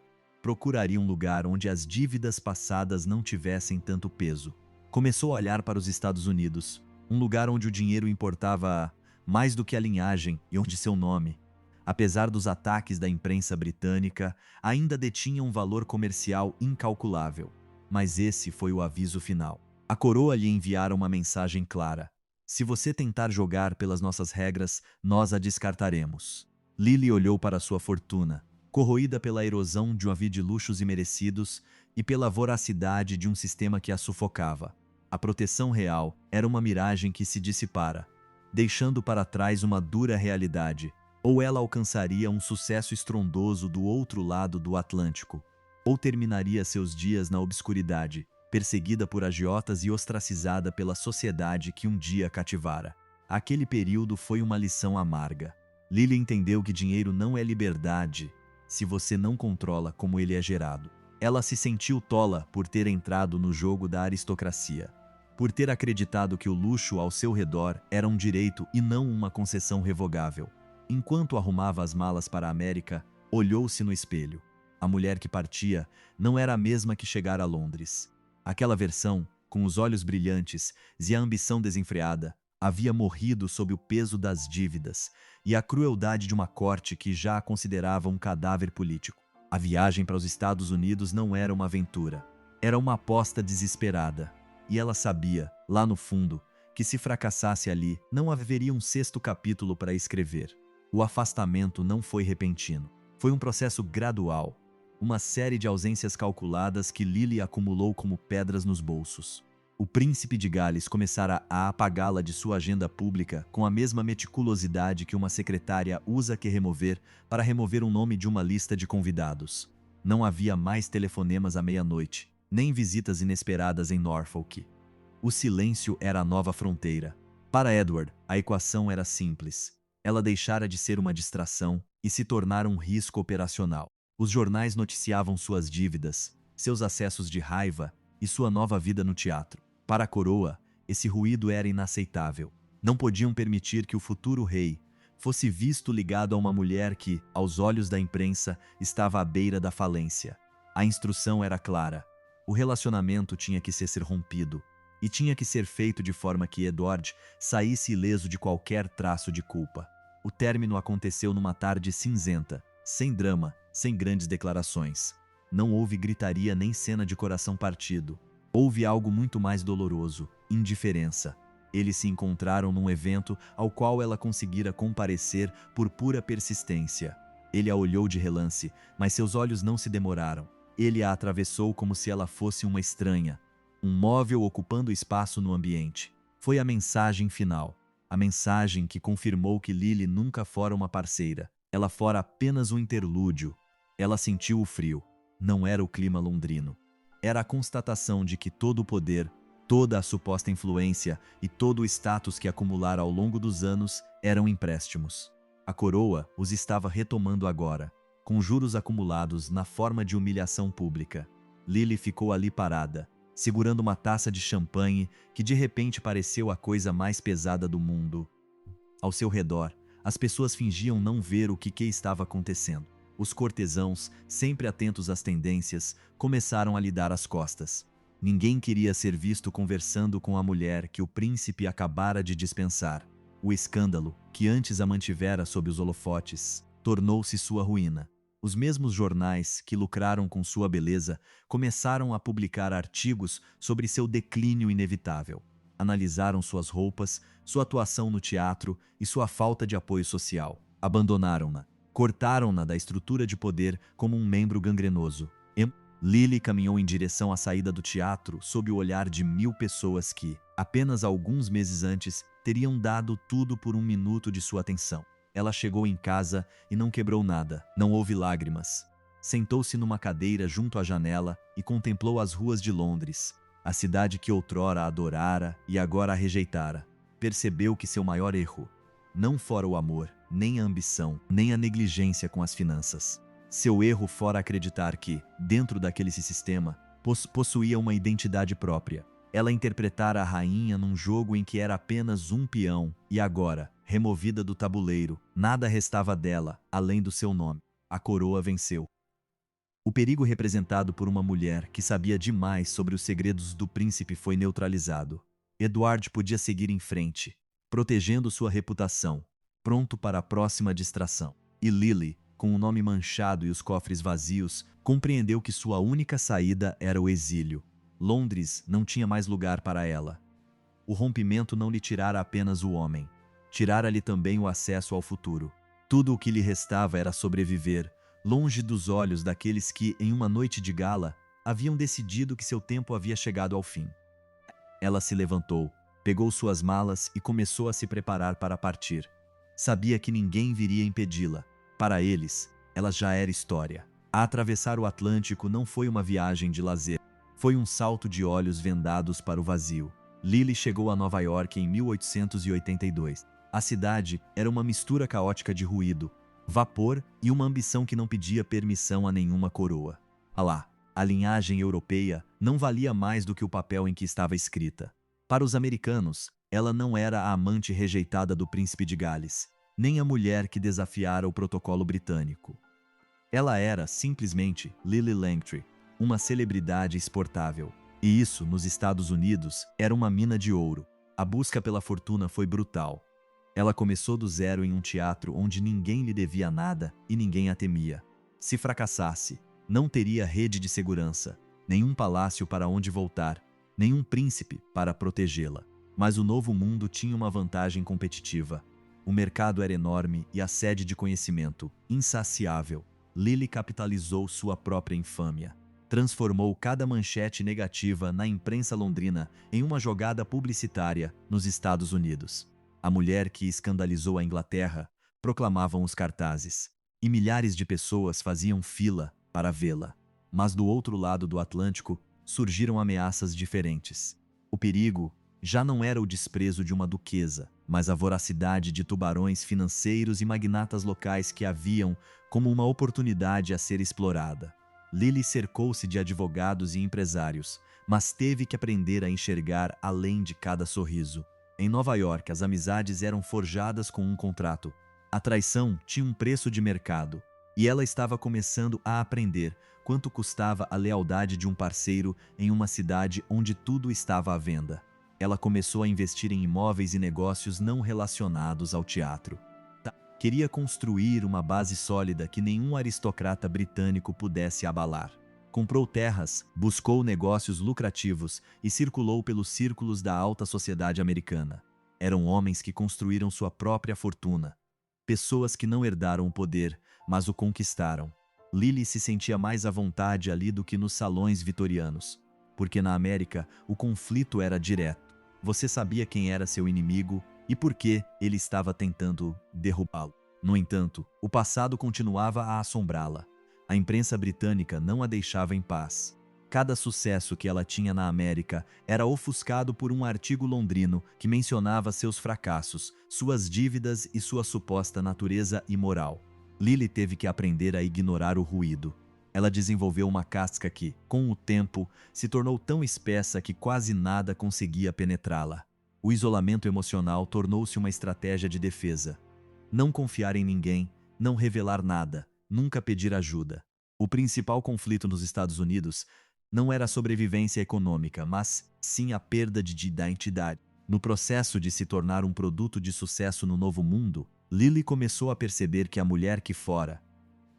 procuraria um lugar onde as dívidas passadas não tivessem tanto peso. Começou a olhar para os Estados Unidos, um lugar onde o dinheiro importava mais do que a linhagem e onde seu nome, apesar dos ataques da imprensa britânica, ainda detinha um valor comercial incalculável. Mas esse foi o aviso final. A coroa lhe enviara uma mensagem clara: se você tentar jogar pelas nossas regras, nós a descartaremos. Lily olhou para sua fortuna, corroída pela erosão de uma vida de luxos imerecidos e pela voracidade de um sistema que a sufocava. A proteção real era uma miragem que se dissipara, deixando para trás uma dura realidade. Ou ela alcançaria um sucesso estrondoso do outro lado do Atlântico, ou terminaria seus dias na obscuridade, perseguida por agiotas e ostracizada pela sociedade que um dia cativara. Aquele período foi uma lição amarga. Lily entendeu que dinheiro não é liberdade se você não controla como ele é gerado. Ela se sentiu tola por ter entrado no jogo da aristocracia, por ter acreditado que o luxo ao seu redor era um direito e não uma concessão revogável. Enquanto arrumava as malas para a América, olhou-se no espelho. A mulher que partia não era a mesma que chegara a Londres. Aquela versão, com os olhos brilhantes e a ambição desenfreada, havia morrido sob o peso das dívidas e a crueldade de uma corte que já a considerava um cadáver político. A viagem para os Estados Unidos não era uma aventura, era uma aposta desesperada. E ela sabia, lá no fundo, que se fracassasse ali, não haveria um sexto capítulo para escrever. O afastamento não foi repentino. Foi um processo gradual, uma série de ausências calculadas que Lily acumulou como pedras nos bolsos. O príncipe de Gales começara a apagá-la de sua agenda pública com a mesma meticulosidade que uma secretária usa para remover um nome de uma lista de convidados. Não havia mais telefonemas à meia-noite, nem visitas inesperadas em Norfolk. O silêncio era a nova fronteira. Para Edward, a equação era simples. Ela deixara de ser uma distração e se tornara um risco operacional. Os jornais noticiavam suas dívidas, seus acessos de raiva e sua nova vida no teatro. Para a coroa, esse ruído era inaceitável. Não podiam permitir que o futuro rei fosse visto ligado a uma mulher que, aos olhos da imprensa, estava à beira da falência. A instrução era clara. O relacionamento tinha que ser rompido, e tinha que ser feito de forma que Edward saísse ileso de qualquer traço de culpa. O término aconteceu numa tarde cinzenta, sem drama, sem grandes declarações. Não houve gritaria nem cena de coração partido. Houve algo muito mais doloroso: indiferença. Eles se encontraram num evento ao qual ela conseguira comparecer por pura persistência. Ele a olhou de relance, mas seus olhos não se demoraram. Ele a atravessou como se ela fosse uma estranha, um móvel ocupando espaço no ambiente. Foi a mensagem final. A mensagem que confirmou que Lily nunca fora uma parceira. Ela fora apenas um interlúdio. Ela sentiu o frio. Não era o clima londrino. Era a constatação de que todo o poder, toda a suposta influência e todo o status que acumulara ao longo dos anos eram empréstimos. A coroa os estava retomando agora, com juros acumulados na forma de humilhação pública. Lily ficou ali parada, segurando uma taça de champanhe que de repente pareceu a coisa mais pesada do mundo. Ao seu redor, as pessoas fingiam não ver o que estava acontecendo. Os cortesãos, sempre atentos às tendências, começaram a lhe dar as costas. Ninguém queria ser visto conversando com a mulher que o príncipe acabara de dispensar. O escândalo, que antes a mantivera sob os holofotes, tornou-se sua ruína. Os mesmos jornais que lucraram com sua beleza começaram a publicar artigos sobre seu declínio inevitável. Analisaram suas roupas, sua atuação no teatro e sua falta de apoio social. Abandonaram-na. Cortaram-na da estrutura de poder como um membro gangrenoso. Lily caminhou em direção à saída do teatro sob o olhar de 1000 pessoas que, apenas alguns meses antes, teriam dado tudo por um minuto de sua atenção. Ela chegou em casa e não quebrou nada. Não houve lágrimas. Sentou-se numa cadeira junto à janela e contemplou as ruas de Londres, a cidade que outrora a adorara e agora a rejeitara. Percebeu que seu maior erro não fora o amor, nem a ambição, nem a negligência com as finanças. Seu erro fora acreditar que, dentro daquele sistema, possuía uma identidade própria. Ela interpretara a rainha num jogo em que era apenas um peão, e agora, removida do tabuleiro, nada restava dela, além do seu nome. A coroa venceu. O perigo representado por uma mulher que sabia demais sobre os segredos do príncipe foi neutralizado. Edward podia seguir em frente, protegendo sua reputação, pronto para a próxima distração. E Lily, com o nome manchado e os cofres vazios, compreendeu que sua única saída era o exílio. Londres não tinha mais lugar para ela. O rompimento não lhe tirara apenas o homem, tirara-lhe também o acesso ao futuro. Tudo o que lhe restava era sobreviver, longe dos olhos daqueles que, em uma noite de gala, haviam decidido que seu tempo havia chegado ao fim. Ela se levantou, pegou suas malas e começou a se preparar para partir. Sabia que ninguém viria impedi-la. Para eles, ela já era história. A atravessar o Atlântico não foi uma viagem de lazer, foi um salto de olhos vendados para o vazio. Lily chegou a Nova York em 1882. A cidade era uma mistura caótica de ruído, vapor e uma ambição que não pedia permissão a nenhuma coroa. Alá, a linhagem europeia não valia mais do que o papel em que estava escrita. Para os americanos, ela não era a amante rejeitada do príncipe de Gales, nem a mulher que desafiara o protocolo britânico. Ela era, simplesmente, Lily Langtry, uma celebridade exportável. E isso, nos Estados Unidos, era uma mina de ouro. A busca pela fortuna foi brutal. Ela começou do zero em um teatro onde ninguém lhe devia nada e ninguém a temia. Se fracassasse, não teria rede de segurança, nenhum palácio para onde voltar, nenhum príncipe para protegê-la. Mas o novo mundo tinha uma vantagem competitiva. O mercado era enorme e a sede de conhecimento, insaciável. Lily capitalizou sua própria infâmia. Transformou cada manchete negativa na imprensa londrina em uma jogada publicitária nos Estados Unidos. A mulher que escandalizou a Inglaterra, proclamavam os cartazes, e milhares de pessoas faziam fila para vê-la. Mas do outro lado do Atlântico surgiram ameaças diferentes. O perigo já não era o desprezo de uma duquesa, mas a voracidade de tubarões financeiros e magnatas locais que a viam como uma oportunidade a ser explorada. Lily cercou-se de advogados e empresários, mas teve que aprender a enxergar além de cada sorriso. Em Nova York, as amizades eram forjadas com um contrato. A traição tinha um preço de mercado, e ela estava começando a aprender quanto custava a lealdade de um parceiro em uma cidade onde tudo estava à venda. Ela começou a investir em imóveis e negócios não relacionados ao teatro. Queria construir uma base sólida que nenhum aristocrata britânico pudesse abalar. Comprou terras, buscou negócios lucrativos e circulou pelos círculos da alta sociedade americana. Eram homens que construíram sua própria fortuna. Pessoas que não herdaram o poder, mas o conquistaram. Lily se sentia mais à vontade ali do que nos salões vitorianos, porque na América o conflito era direto. Você sabia quem era seu inimigo e por que ele estava tentando derrubá-lo. No entanto, o passado continuava a assombrá-la. A imprensa britânica não a deixava em paz. Cada sucesso que ela tinha na América era ofuscado por um artigo londrino que mencionava seus fracassos, suas dívidas e sua suposta natureza imoral. Lily teve que aprender a ignorar o ruído. Ela desenvolveu uma casca que, com o tempo, se tornou tão espessa que quase nada conseguia penetrá-la. O isolamento emocional tornou-se uma estratégia de defesa. Não confiar em ninguém, não revelar nada, nunca pedir ajuda. O principal conflito nos Estados Unidos não era a sobrevivência econômica, mas sim a perda de identidade. No processo de se tornar um produto de sucesso no novo mundo, Lily começou a perceber que a mulher que fora,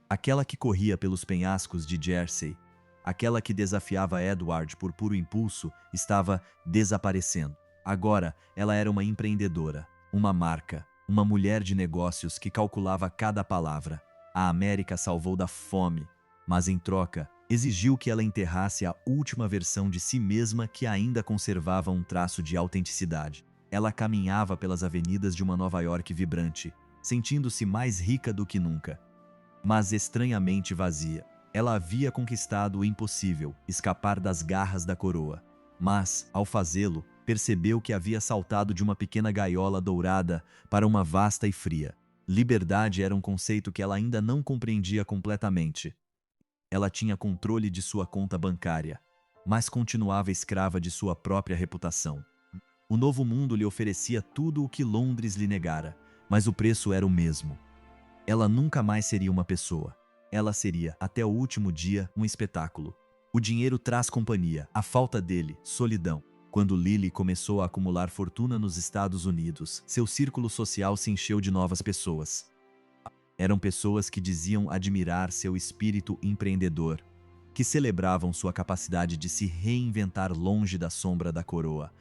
aquela que corria pelos penhascos de Jersey, aquela que desafiava Edward por puro impulso, estava desaparecendo. Agora, ela era uma empreendedora, uma marca, uma mulher de negócios que calculava cada palavra. A América salvou da fome, mas em troca, exigiu que ela enterrasse a última versão de si mesma que ainda conservava um traço de autenticidade. Ela caminhava pelas avenidas de uma Nova York vibrante, sentindo-se mais rica do que nunca, mas estranhamente vazia. Ela havia conquistado o impossível, escapar das garras da coroa. Mas, ao fazê-lo, percebeu que havia saltado de uma pequena gaiola dourada para uma vasta e fria. Liberdade era um conceito que ela ainda não compreendia completamente. Ela tinha controle de sua conta bancária, mas continuava escrava de sua própria reputação. O novo mundo lhe oferecia tudo o que Londres lhe negara, mas o preço era o mesmo. Ela nunca mais seria uma pessoa. Ela seria, até o último dia, um espetáculo. O dinheiro traz companhia, a falta dele, solidão. Quando Lily começou a acumular fortuna nos Estados Unidos, seu círculo social se encheu de novas pessoas. Eram pessoas que diziam admirar seu espírito empreendedor, que celebravam sua capacidade de se reinventar longe da sombra da coroa.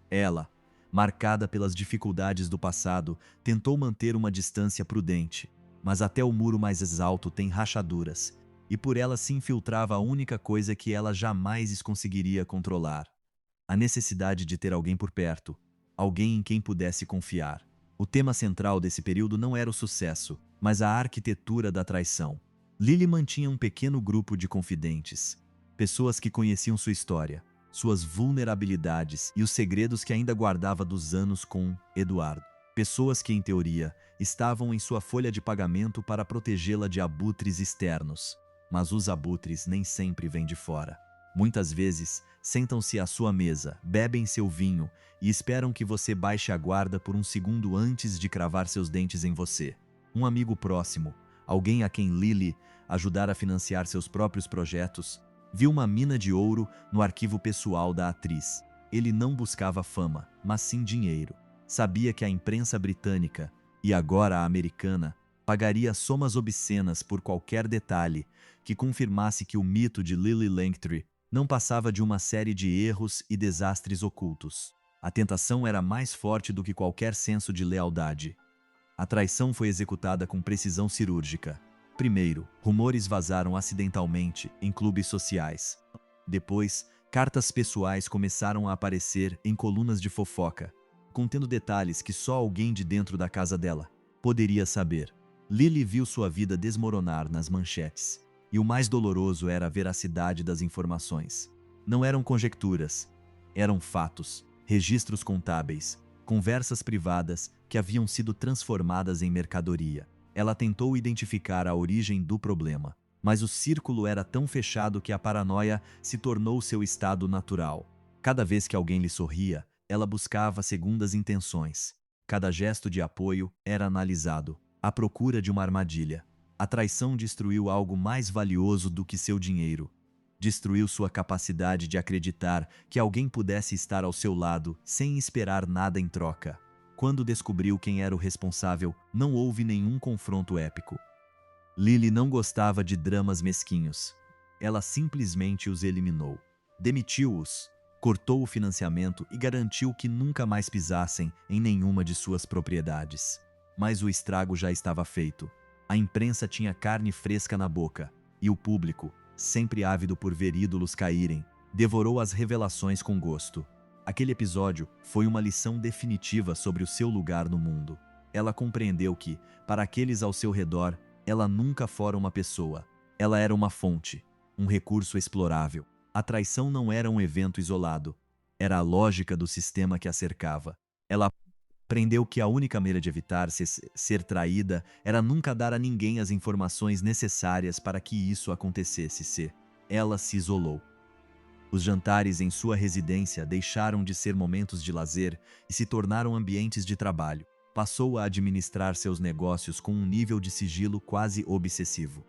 Ela, marcada pelas dificuldades do passado, tentou manter uma distância prudente, mas até o muro mais alto tem rachaduras, e por ela se infiltrava a única coisa que ela jamais conseguiria controlar: a necessidade de ter alguém por perto, alguém em quem pudesse confiar. O tema central desse período não era o sucesso, mas a arquitetura da traição. Lily mantinha um pequeno grupo de confidentes, pessoas que conheciam sua história, suas vulnerabilidades e os segredos que ainda guardava dos anos com Eduardo. Pessoas que, em teoria, estavam em sua folha de pagamento para protegê-la de abutres externos. Mas os abutres nem sempre vêm de fora. Muitas vezes, sentam-se à sua mesa, bebem seu vinho e esperam que você baixe a guarda por um segundo antes de cravar seus dentes em você. Um amigo próximo, alguém a quem Lily ajudara a financiar seus próprios projetos, viu uma mina de ouro no arquivo pessoal da atriz. Ele não buscava fama, mas sim dinheiro. Sabia que a imprensa britânica, e agora a americana, pagaria somas obscenas por qualquer detalhe que confirmasse que o mito de Lily Langtry não passava de uma série de erros e desastres ocultos. A tentação era mais forte do que qualquer senso de lealdade. A traição foi executada com precisão cirúrgica. Primeiro, rumores vazaram acidentalmente em clubes sociais. Depois, cartas pessoais começaram a aparecer em colunas de fofoca, contendo detalhes que só alguém de dentro da casa dela poderia saber. Lily viu sua vida desmoronar nas manchetes, e o mais doloroso era a veracidade das informações. Não eram conjecturas, eram fatos, registros contábeis, conversas privadas que haviam sido transformadas em mercadoria. Ela tentou identificar a origem do problema, mas o círculo era tão fechado que a paranoia se tornou seu estado natural. Cada vez que alguém lhe sorria, ela buscava segundas intenções. Cada gesto de apoio era analisado, à procura de uma armadilha. A traição destruiu algo mais valioso do que seu dinheiro. Destruiu sua capacidade de acreditar que alguém pudesse estar ao seu lado sem esperar nada em troca. Quando descobriu quem era o responsável, não houve nenhum confronto épico. Lily não gostava de dramas mesquinhos. Ela simplesmente os eliminou. Demitiu-os, cortou o financiamento e garantiu que nunca mais pisassem em nenhuma de suas propriedades. Mas o estrago já estava feito. A imprensa tinha carne fresca na boca, e o público, sempre ávido por ver ídolos caírem, devorou as revelações com gosto. Aquele episódio foi uma lição definitiva sobre o seu lugar no mundo. Ela compreendeu que, para aqueles ao seu redor, ela nunca fora uma pessoa. Ela era uma fonte, um recurso explorável. A traição não era um evento isolado. Era a lógica do sistema que a cercava. Ela aprendeu que a única maneira de evitar ser traída era nunca dar a ninguém as informações necessárias para que isso acontecesse. Ela se isolou. Os jantares em sua residência deixaram de ser momentos de lazer e se tornaram ambientes de trabalho. Passou a administrar seus negócios com um nível de sigilo quase obsessivo.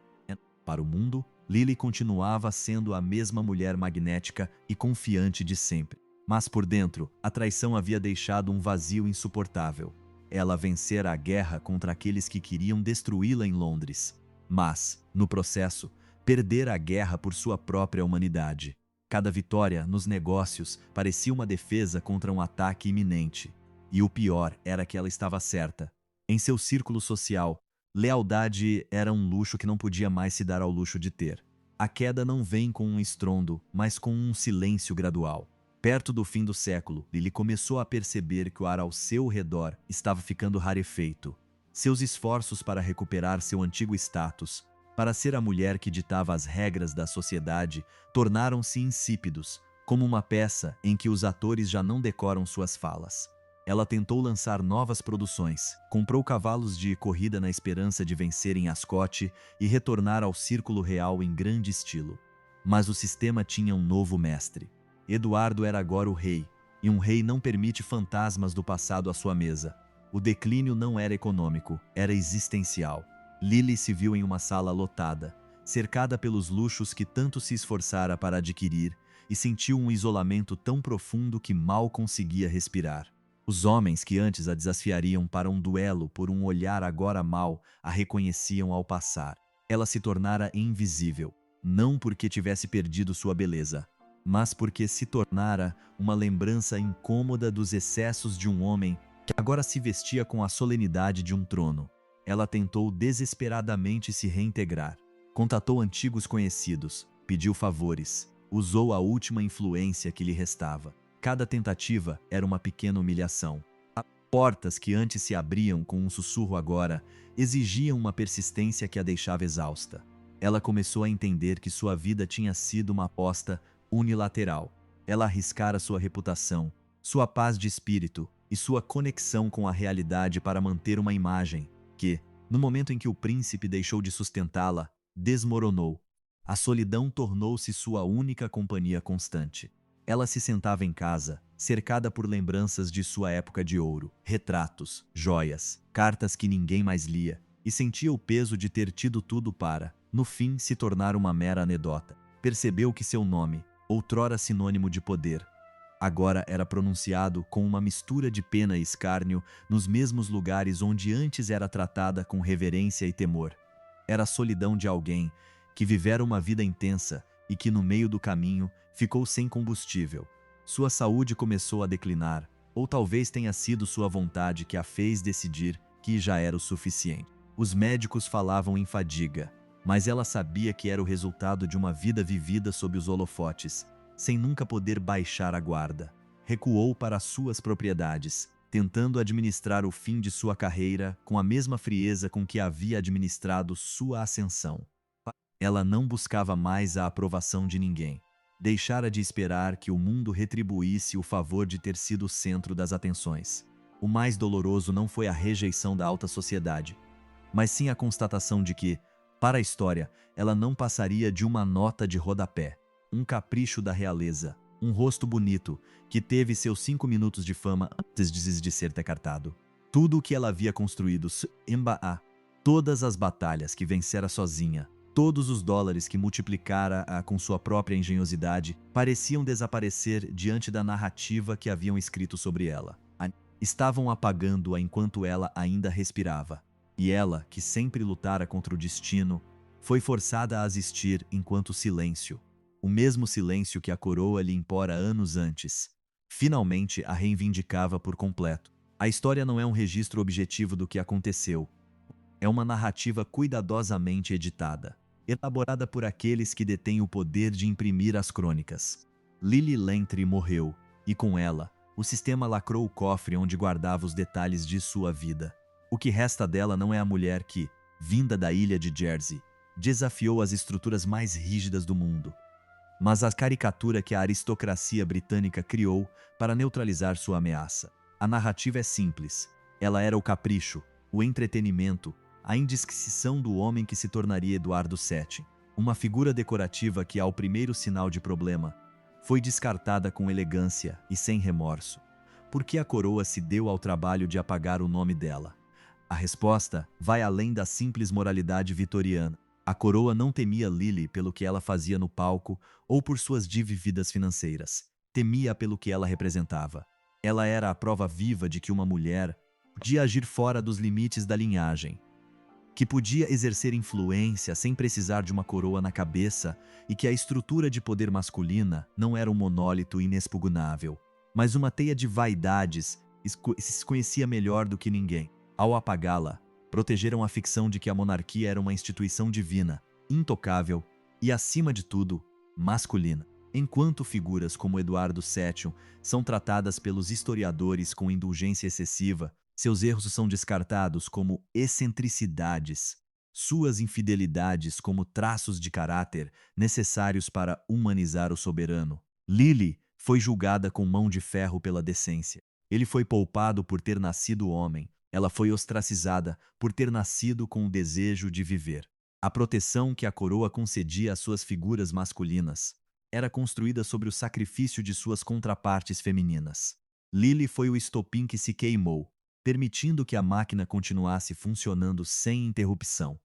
Para o mundo, Lily continuava sendo a mesma mulher magnética e confiante de sempre. Mas por dentro, a traição havia deixado um vazio insuportável. Ela vencera a guerra contra aqueles que queriam destruí-la em Londres. Mas, no processo, perdera a guerra por sua própria humanidade. Cada vitória nos negócios parecia uma defesa contra um ataque iminente. E o pior era que ela estava certa. Em seu círculo social, lealdade era um luxo que não podia mais se dar ao luxo de ter. A queda não vem com um estrondo, mas com um silêncio gradual. Perto do fim do século, Lily começou a perceber que o ar ao seu redor estava ficando rarefeito. Seus esforços para recuperar seu antigo status, para ser a mulher que ditava as regras da sociedade, tornaram-se insípidos, como uma peça em que os atores já não decoram suas falas. Ela tentou lançar novas produções, comprou cavalos de corrida na esperança de vencer em Ascot e retornar ao círculo real em grande estilo. Mas o sistema tinha um novo mestre. Eduardo era agora o rei, e um rei não permite fantasmas do passado à sua mesa. O declínio não era econômico, era existencial. Lily se viu em uma sala lotada, cercada pelos luxos que tanto se esforçara para adquirir, e sentiu um isolamento tão profundo que mal conseguia respirar. Os homens que antes a desafiariam para um duelo por um olhar agora mal a reconheciam ao passar. Ela se tornara invisível, não porque tivesse perdido sua beleza, mas porque se tornara uma lembrança incômoda dos excessos de um homem que agora se vestia com a solenidade de um trono. Ela tentou desesperadamente se reintegrar. Contatou antigos conhecidos, pediu favores, usou a última influência que lhe restava. Cada tentativa era uma pequena humilhação. As portas que antes se abriam com um sussurro agora exigiam uma persistência que a deixava exausta. Ela começou a entender que sua vida tinha sido uma aposta unilateral. Ela arriscara sua reputação, sua paz de espírito e sua conexão com a realidade para manter uma imagem que, no momento em que o príncipe deixou de sustentá-la, desmoronou. A solidão tornou-se sua única companhia constante. Ela se sentava em casa, cercada por lembranças de sua época de ouro, retratos, joias, cartas que ninguém mais lia, e sentia o peso de ter tido tudo para, no fim, se tornar uma mera anedota. Percebeu que seu nome, outrora sinônimo de poder, agora era pronunciado com uma mistura de pena e escárnio nos mesmos lugares onde antes era tratada com reverência e temor. Era a solidão de alguém que vivera uma vida intensa e que no meio do caminho ficou sem combustível. Sua saúde começou a declinar, ou talvez tenha sido sua vontade que a fez decidir que já era o suficiente. Os médicos falavam em fadiga, mas ela sabia que era o resultado de uma vida vivida sob os holofotes, sem nunca poder baixar a guarda. Recuou para suas propriedades, tentando administrar o fim de sua carreira com a mesma frieza com que havia administrado sua ascensão. Ela não buscava mais a aprovação de ninguém. Deixara de esperar que o mundo retribuísse o favor de ter sido o centro das atenções. O mais doloroso não foi a rejeição da alta sociedade, mas sim a constatação de que, para a história, ela não passaria de uma nota de rodapé, um capricho da realeza, um rosto bonito que teve seus 5 minutos de fama antes de ser descartado. Tudo o que ela havia construído, todas as batalhas que vencera sozinha, todos os dólares que multiplicara com sua própria engenhosidade, pareciam desaparecer diante da narrativa que haviam escrito sobre ela. Estavam apagando-a enquanto ela ainda respirava. E ela, que sempre lutara contra o destino, foi forçada a existir enquanto silêncio. O mesmo silêncio que a coroa lhe impora anos antes. Finalmente a reivindicava por completo. A história não é um registro objetivo do que aconteceu. É uma narrativa cuidadosamente editada, elaborada por aqueles que detêm o poder de imprimir as crônicas. Lily Langtry morreu, e com ela, o sistema lacrou o cofre onde guardava os detalhes de sua vida. O que resta dela não é a mulher que, vinda da ilha de Jersey, desafiou as estruturas mais rígidas do mundo, mas a caricatura que a aristocracia britânica criou para neutralizar sua ameaça. A narrativa é simples. Ela era o capricho, o entretenimento, a indiscrição do homem que se tornaria Eduardo VII, uma figura decorativa que, ao primeiro sinal de problema, foi descartada com elegância e sem remorso. Por que a coroa se deu ao trabalho de apagar o nome dela? A resposta vai além da simples moralidade vitoriana. A coroa não temia Lily pelo que ela fazia no palco ou por suas dívidas financeiras. Temia pelo que ela representava. Ela era a prova viva de que uma mulher podia agir fora dos limites da linhagem, que podia exercer influência sem precisar de uma coroa na cabeça e que a estrutura de poder masculina não era um monólito inexpugnável, mas uma teia de vaidades se conhecia melhor do que ninguém. Ao apagá-la, protegeram a ficção de que a monarquia era uma instituição divina, intocável e, acima de tudo, masculina. Enquanto figuras como Eduardo VII são tratadas pelos historiadores com indulgência excessiva, seus erros são descartados como excentricidades, suas infidelidades como traços de caráter necessários para humanizar o soberano. Lily foi julgada com mão de ferro pela decência. Ele foi poupado por ter nascido homem. Ela foi ostracizada por ter nascido com o desejo de viver. A proteção que a coroa concedia às suas figuras masculinas era construída sobre o sacrifício de suas contrapartes femininas. Lily foi o estopim que se queimou, permitindo que a máquina continuasse funcionando sem interrupção.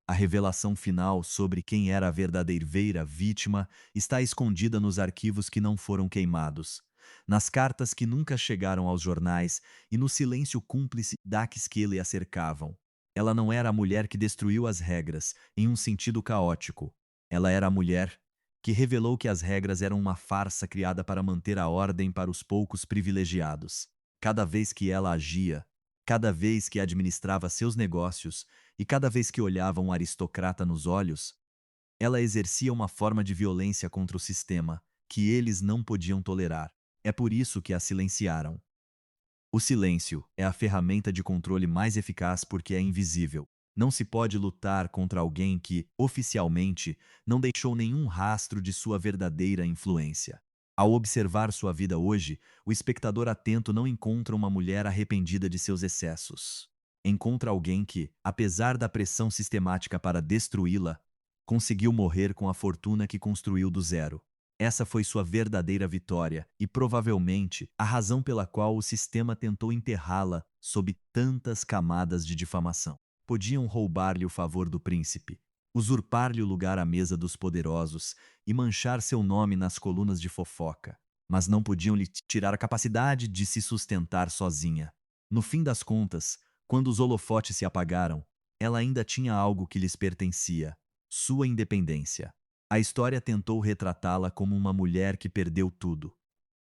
A revelação final sobre quem era a verdadeira vítima está escondida nos arquivos que não foram queimados, nas cartas que nunca chegaram aos jornais e no silêncio cúmplice daqueles que lhe a cercavam. Ela não era a mulher que destruiu as regras, em um sentido caótico. Ela era a mulher que revelou que as regras eram uma farsa criada para manter a ordem para os poucos privilegiados. Cada vez que ela agia, cada vez que administrava seus negócios e cada vez que olhava um aristocrata nos olhos, ela exercia uma forma de violência contra o sistema que eles não podiam tolerar. É por isso que a silenciaram. O silêncio é a ferramenta de controle mais eficaz porque é invisível. Não se pode lutar contra alguém que, oficialmente, não deixou nenhum rastro de sua verdadeira influência. Ao observar sua vida hoje, o espectador atento não encontra uma mulher arrependida de seus excessos. Encontra alguém que, apesar da pressão sistemática para destruí-la, conseguiu morrer com a fortuna que construiu do zero. Essa foi sua verdadeira vitória e, provavelmente, a razão pela qual o sistema tentou enterrá-la sob tantas camadas de difamação. Podiam roubar-lhe o favor do príncipe, usurpar-lhe o lugar à mesa dos poderosos e manchar seu nome nas colunas de fofoca, mas não podiam lhe tirar a capacidade de se sustentar sozinha. No fim das contas, quando os holofotes se apagaram, ela ainda tinha algo que lhes pertencia: sua independência. A história tentou retratá-la como uma mulher que perdeu tudo.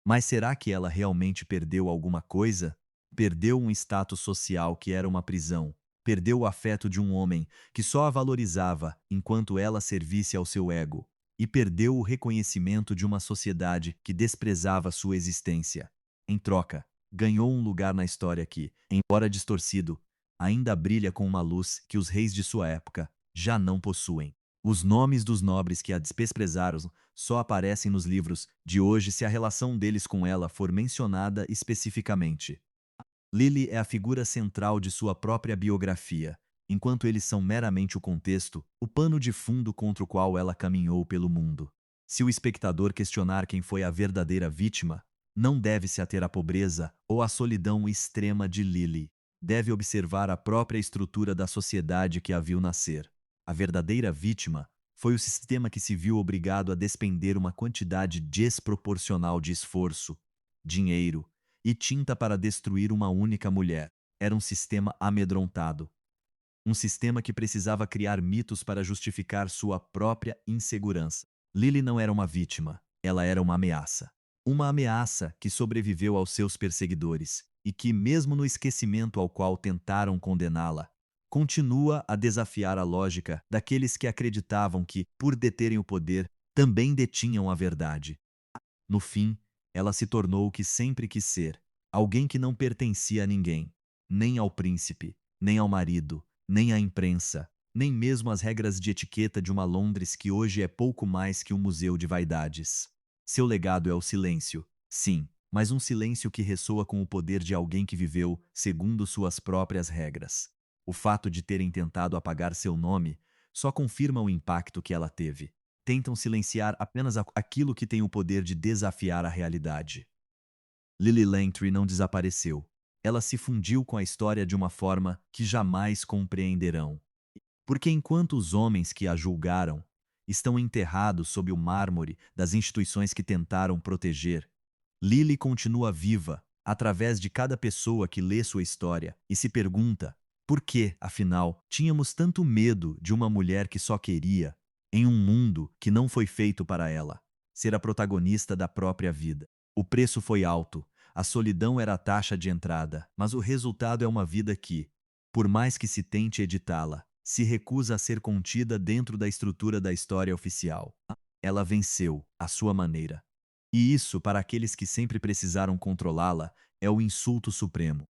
Mas será que ela realmente perdeu alguma coisa? Perdeu um status social que era uma prisão. Perdeu o afeto de um homem que só a valorizava enquanto ela servisse ao seu ego. E perdeu o reconhecimento de uma sociedade que desprezava sua existência. Em troca, ganhou um lugar na história que, embora distorcido, ainda brilha com uma luz que os reis de sua época já não possuem. Os nomes dos nobres que a desprezaram só aparecem nos livros de hoje se a relação deles com ela for mencionada especificamente. Lily é a figura central de sua própria biografia, enquanto eles são meramente o contexto, o pano de fundo contra o qual ela caminhou pelo mundo. Se o espectador questionar quem foi a verdadeira vítima, não deve se ater à pobreza ou à solidão extrema de Lily. Deve observar a própria estrutura da sociedade que a viu nascer. A verdadeira vítima foi o sistema que se viu obrigado a despender uma quantidade desproporcional de esforço, dinheiro e tinta para destruir uma única mulher. Era um sistema amedrontado. Um sistema que precisava criar mitos para justificar sua própria insegurança. Lily não era uma vítima, ela era uma ameaça. Uma ameaça que sobreviveu aos seus perseguidores e que, mesmo no esquecimento ao qual tentaram condená-la, continua a desafiar a lógica daqueles que acreditavam que, por deterem o poder, também detinham a verdade. No fim, ela se tornou o que sempre quis ser: alguém que não pertencia a ninguém, nem ao príncipe, nem ao marido, nem à imprensa, nem mesmo às regras de etiqueta de uma Londres que hoje é pouco mais que um museu de vaidades. Seu legado é o silêncio, sim, mas um silêncio que ressoa com o poder de alguém que viveu segundo suas próprias regras. O fato de terem tentado apagar seu nome só confirma o impacto que ela teve. Tentam silenciar apenas aquilo que tem o poder de desafiar a realidade. Lily Langtry não desapareceu. Ela se fundiu com a história de uma forma que jamais compreenderão. Porque enquanto os homens que a julgaram estão enterrados sob o mármore das instituições que tentaram proteger, Lily continua viva através de cada pessoa que lê sua história e se pergunta: por que, afinal, tínhamos tanto medo de uma mulher que só queria, em um mundo que não foi feito para ela, ser a protagonista da própria vida? O preço foi alto, a solidão era a taxa de entrada, mas o resultado é uma vida que, por mais que se tente editá-la, se recusa a ser contida dentro da estrutura da história oficial. Ela venceu, à sua maneira. E isso, para aqueles que sempre precisaram controlá-la, é o insulto supremo.